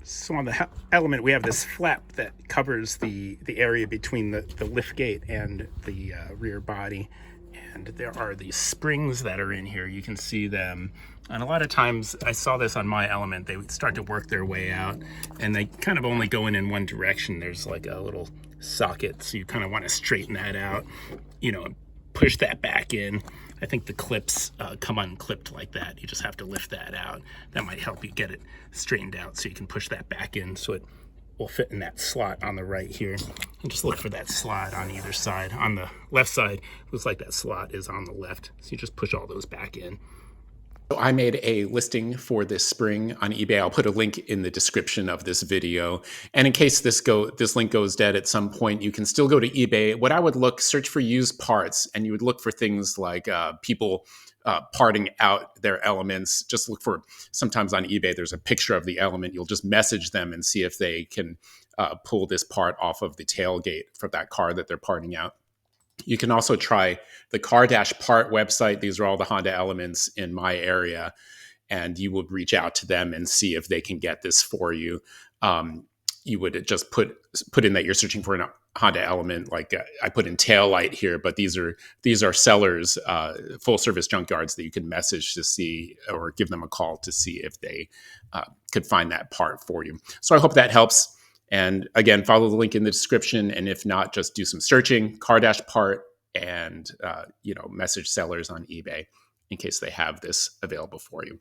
So on the Element, we have this flap that covers the area between the lift gate and the rear body. And there are these springs that are in here. You can see them. And a lot of times, I saw this on my Element, they would start to work their way out, and they kind of only go in one direction. There's like a little socket, so you kind of want to straighten that out, and push that back in. I think the clips come unclipped like that. You just have to lift that out. That might help you get it straightened out, so you can push that back in so it will fit in that slot on the right here. And just look for that slot on either side. On the left side, looks like that slot is on the left. So you just push all those back in. So I made a listing for this spring on eBay. I'll put a link in the description of this video. And in case this link goes dead at some point, you can still go to eBay. What I would search for used parts, and you would look for things like people parting out their Elements. Just look for, sometimes on eBay, there's a picture of the Element. You'll just message them and see if they can pull this part off of the tailgate for that car that they're parting out. You can also try the Car Dash Part website. These are all the Honda Elements in my area, and you would reach out to them and see if they can get this for you. You would just put in that you're searching for a Honda Element. Like I put in tail light here, but these are sellers, full service junkyards that you can message to see, or give them a call to see if they could find that part for you. So I hope that helps. And again, follow the link in the description. And if not, just do some searching, Car Dash Part, and message sellers on eBay in case they have this available for you.